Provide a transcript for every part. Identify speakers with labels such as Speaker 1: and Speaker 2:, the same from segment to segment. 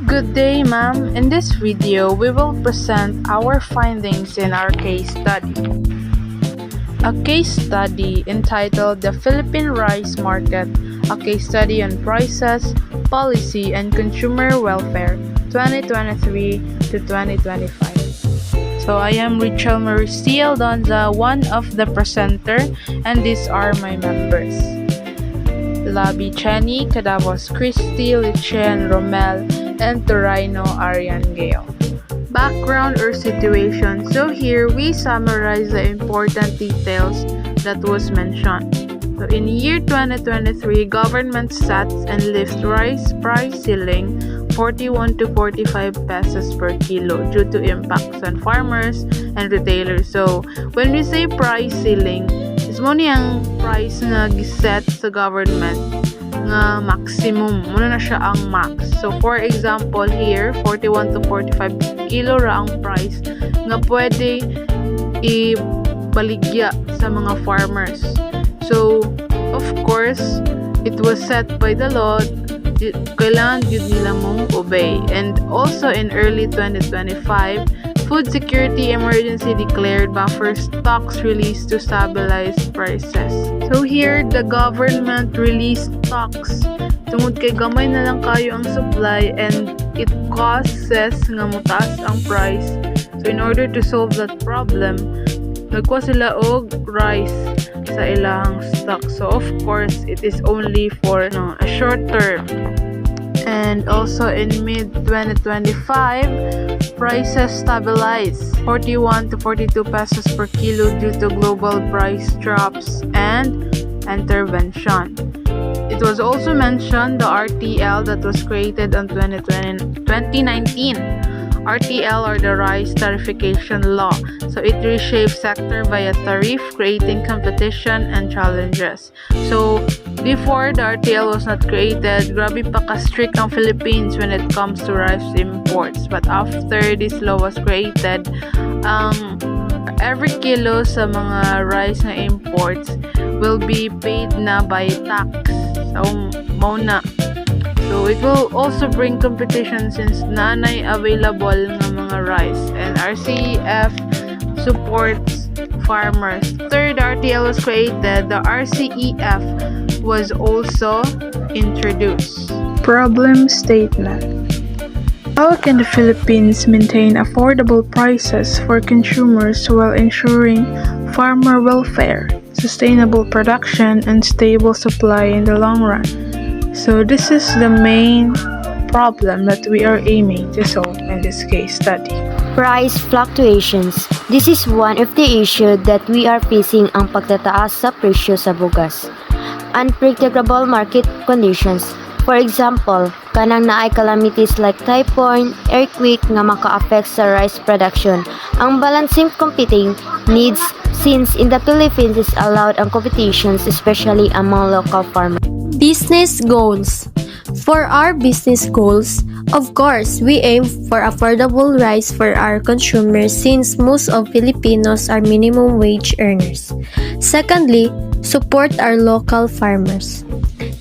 Speaker 1: Good day, ma'am. In this video, we will present our findings in our case study. A case study entitled The Philippine Rice Market, a case study on prices, policy, and consumer welfare 2023 to 2025. So I am Richel Mauricio Aldonza, one of the presenter, and these are my members. Labi Chenny, Cadavos Christy, Lichen Romel, and Torino Arian Gale. Background or situation. So here we summarize the important details that was mentioned. So in year 2023, government sets and lifts rice price ceiling 41 to 45 pesos per kilo due to impacts on farmers and retailers. So when we say price ceiling, is mo niyang price na giset sa government nga maximum. Muna na siya ang max. So for example here, 41 to 45 kilo ra ang price nga pwede ibaligya sa mga farmers. So of course, it was set by the law. Kailangan yun nila mong obey. And also in early 2025, food security emergency declared, buffer stocks released to stabilize prices. So here, the government released stocks. Tungod kay gamay na lang kayo ang supply and it causes nga mutaas ang price. So in order to solve that problem, nagkuha sila og rice sa ilang stock. So of course, it is only for a short term. And also in mid-2025, prices stabilized 41 to 42 pesos per kilo due to global price drops and intervention. It was also mentioned the RTL that was created on 2019. RTL or the Rice Tarification Law. So it reshapes sector via tariff, creating competition and challenges. So before the RTL was not created, grabe pa ka-strict ang Philippines when it comes to rice imports. But after this law was created, every kilo sa mga rice na imports will be paid na by tax. So mauna. So it will also bring competition since nanay available ng mga rice, and RCEF supports farmers. Third RTL was created, the RCEF was also introduced. Problem statement. How can the Philippines maintain affordable prices for consumers while ensuring farmer welfare, sustainable production, and stable supply in the long run? So this is the main problem that we are aiming to solve in this case study.
Speaker 2: Price fluctuations. This is one of the issues that we are facing ang pagtataas sa presyo sa bugas. Unpredictable market conditions. For example, kanang naay calamities like typhoon, earthquake nga maka-affect sa rice production. Ang balancing competing needs since in the Philippines is allowed ang competitions, especially among local farmers.
Speaker 3: Business goals. For our business goals, of course, we aim for affordable rice for our consumers since most of Filipinos are minimum wage earners. Secondly, support our local farmers.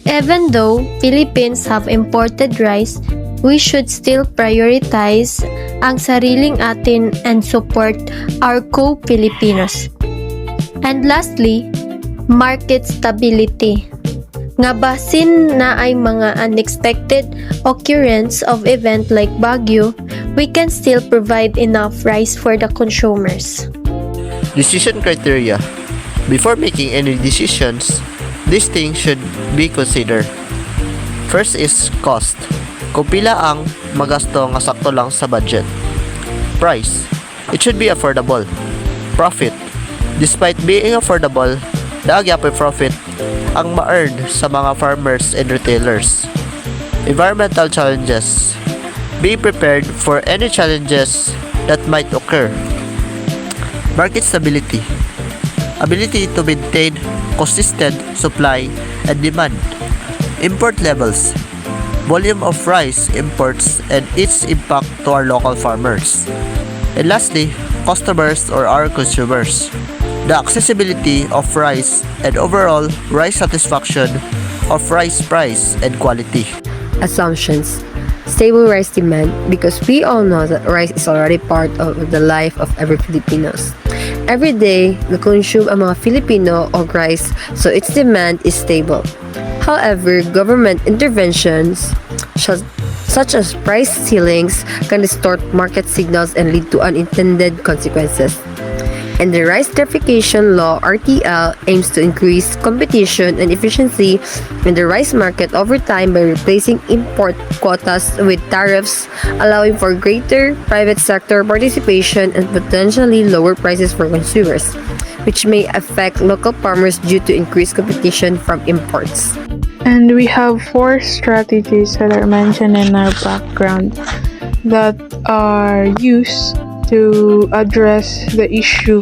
Speaker 3: Even though Philippines have imported rice, we should still prioritize ang sariling atin and support our co-Filipinos. And lastly, market stability. Nga basin na ay mga unexpected occurrence of event like Baguio, we can still provide enough rice for the consumers.
Speaker 4: Decision criteria. Before making any decisions, these things should be considered. First is cost. Kung pila ang magasto nga sakto lang sa budget. Price. It should be affordable. Profit. Despite being affordable, daagyapoy profit ang ma-earn sa mga farmers and retailers. Environmental challenges. Be prepared for any challenges that might occur. Market stability. Ability to maintain consistent supply and demand. Import levels. Volume of rice imports and its impact to our local farmers. And lastly, customers or our consumers. The accessibility of rice and overall rice satisfaction of rice price and quality.
Speaker 5: Assumptions. Stable rice demand, because we all know that rice is already part of the life of every Filipinos. Every day, consume ang mga Filipino of rice, so its demand is stable. However, government interventions such as price ceilings can distort market signals and lead to unintended consequences. And the Rice Tariffication Law (RTL) aims to increase competition and efficiency in the rice market over time by replacing import quotas with tariffs, allowing for greater private sector participation and potentially lower prices for consumers, which may affect local farmers due to increased competition from imports.
Speaker 1: And we have 4 strategies that are mentioned in our background that are used to address the issue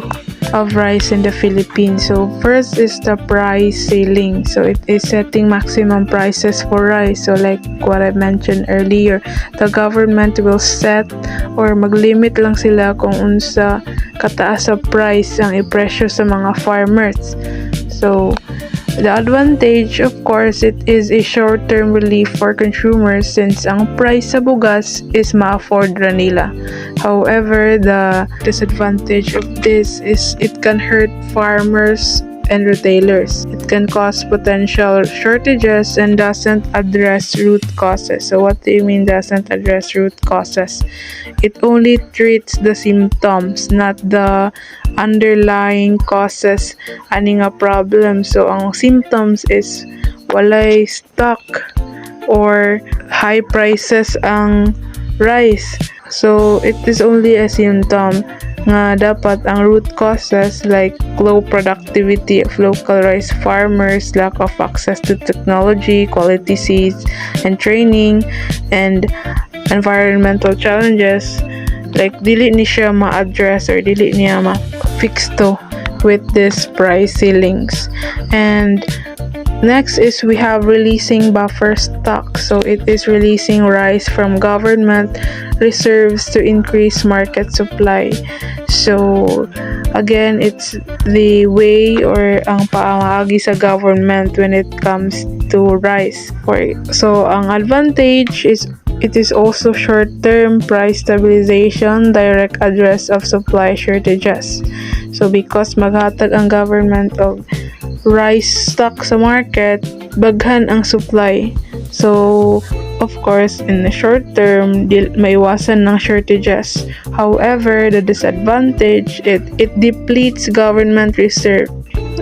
Speaker 1: of rice in the Philippines. So first is the price ceiling. So it is setting maximum prices for rice. So like what I mentioned earlier, the government will set or maglimit lang sila kung unsa kataas sa price ang ipresyo sa mga farmers. So the advantage, of course, it is a short-term relief for consumers since ang price sa bugas is ma-afford ra nila. However, the disadvantage of this is it can hurt farmers and retailers. It can cause potential shortages and doesn't address root causes. So what do you mean doesn't address root causes? It only treats the symptoms, not the underlying causes ani nga problem. So ang symptoms is walay stock or high prices ang rice. So it is only a symptom nga dapat ang root causes like low productivity of local rice farmers, lack of access to technology, quality seeds and training, and environmental challenges, like dili ni siya ma-address or dili niya ma-fix to with this price ceilings. And next is we have releasing buffer stock. So it is releasing rice from government reserves to increase market supply. So again, it's the way or ang paamaagi sa government when it comes to rice. So ang advantage is it is also short-term price stabilization, direct address of supply shortages. So because maghatag ang government of rice stock sa market, baghan ang supply. So of course, in the short term, maiwasan ng shortages. However, the disadvantage, it depletes government reserve.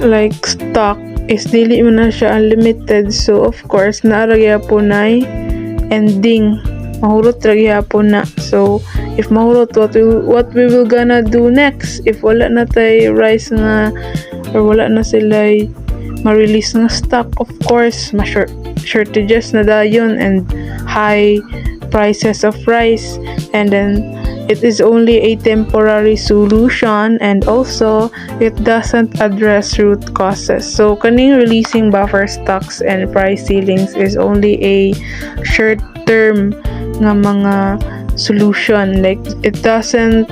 Speaker 1: Like stock is dili mo na siya unlimited. So of course, naaragya po na ending. Mahurot ragya po na. So if mahurot, what we will gonna do next? If wala na tayo rice nga or wala na sila ma-release ng stock, of course, shortages na dayon and high prices of rice, and then it is only a temporary solution and also it doesn't address root causes. So kaning releasing buffer stocks and price ceilings is only a short term nga mga solution, like it doesn't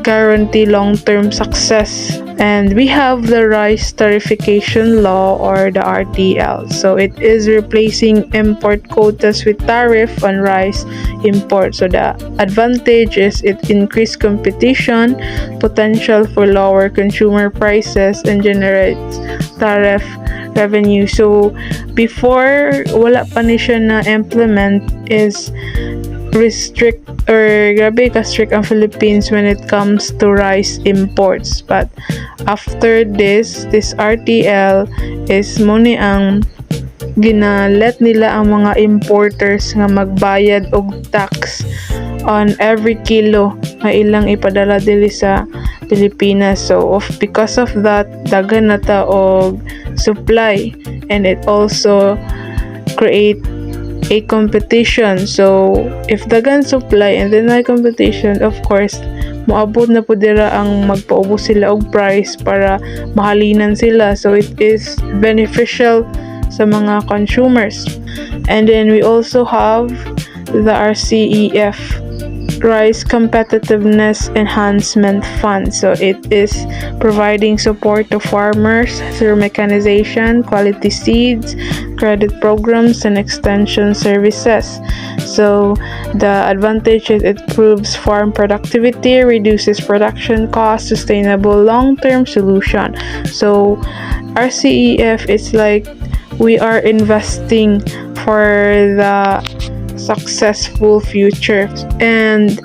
Speaker 1: guarantee long-term success. And we have the Rice Tariffication Law or the RTL. So it is replacing import quotas with tariff on rice import. So the advantage is it increased competition, potential for lower consumer prices, and generates tariff revenue. So before wala pa ni siya na implement is restrict or grabe ka strict ang Philippines when it comes to rice imports. But after this RTL is muni ang ginalet nila ang mga importers nga magbayad og tax on every kilo nga ilang ipadala dili sa Pilipinas. So because of that, daghan na ta og supply, and it also create a competition. So if dagan supply and then may competition, of course moabot na po dira ang magpaubos sila og price para mahalinan sila. So it is beneficial sa mga consumers. And then we also have the RCEF, Rice Competitiveness Enhancement Fund. So it is providing support to farmers through mechanization, quality seeds, credit programs, and extension services. So the advantage is it improves farm productivity, reduces production costs, sustainable long-term solution. So RCEF is like we are investing for the successful future. And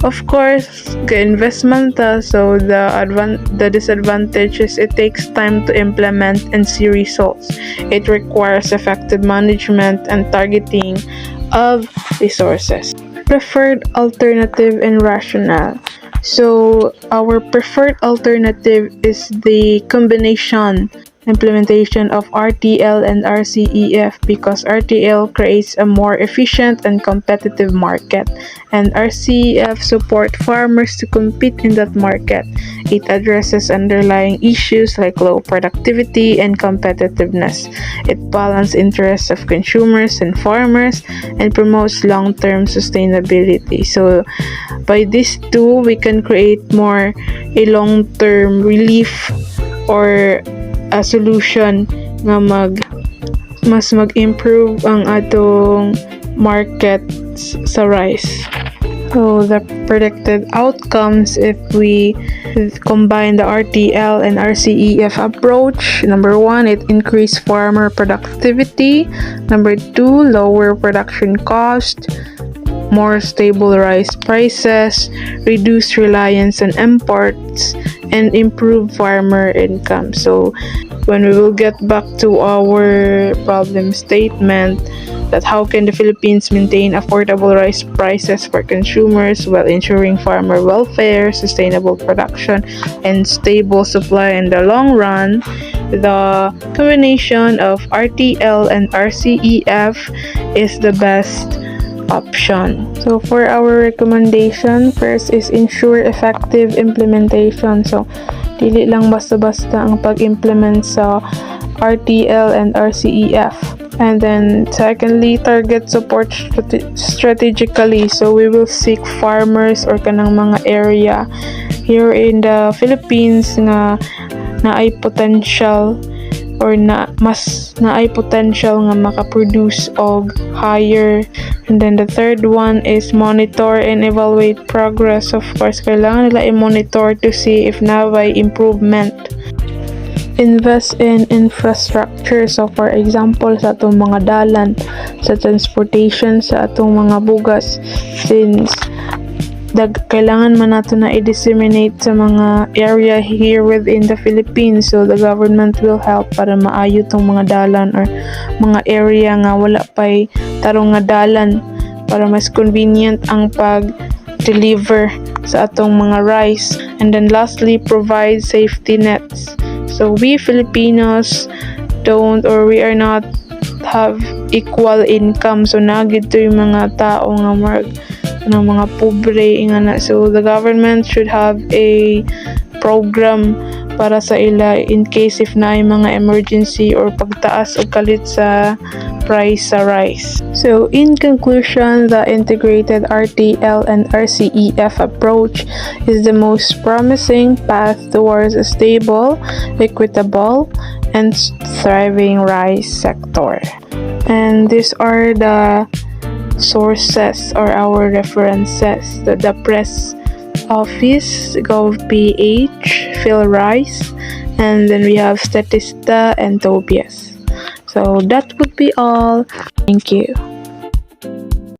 Speaker 1: of course, the investment, so the disadvantage is it takes time to implement and see results. It requires effective management and targeting of resources. Preferred alternative and rationale. So our preferred alternative is the combination implementation of RTL and RCEF because RTL creates a more efficient and competitive market, and RCEF support farmers to compete in that market. It addresses underlying issues like low productivity and competitiveness. It balances interests of consumers and farmers and promotes long-term sustainability. So by these two, we can create more a long-term relief or a solution nga mas mag-improve ang atong market sa rice. So the predicted outcomes if we combine the RTL and RCEF approach: number 1, it increased farmer productivity; number 2, lower production cost; more stable rice prices, reduce reliance on imports, and improve farmer income. So when we will get back to our problem statement, that how can the Philippines maintain affordable rice prices for consumers while ensuring farmer welfare, sustainable production, and stable supply in the long run, the combination of RTL and RCEF is the best option. So for our recommendation, first is ensure effective implementation. So dili lang basta-basta ang pag-implement sa RTL and RCEF. And then secondly, target support strategically. So we will seek farmers or kanang mga area here in the Philippines nga ay potential or mas naay potential nga makaproduce og higher. And then the third one is monitor and evaluate progress. Of course, kailangan nila i-monitor to see if naway improvement. Invest in infrastructure. So for example, sa atong mga dalan, sa transportation sa atong mga bugas, since kailangan man nato na i-disseminate sa mga area here within the Philippines, so the government will help para maayo tong mga dalan or mga area nga wala pay tarong nga dalan para mas convenient ang pag-deliver sa atong mga rice. And then lastly, provide safety nets. So we Filipinos we are not have equal income, so nagid to yung mga tao nga ng mga pobre ingana. So the government should have a program para sa ila in case if na mga emergency or pagtaas o kalit sa price sa rice. So in conclusion, the integrated RTL and RCEF approach is the most promising path towards a stable, equitable, and thriving rice sector. And these are the sources or our references: the press office, GovPH, PhilRice, and then we have Statista and Tobias. So that would be all. Thank you.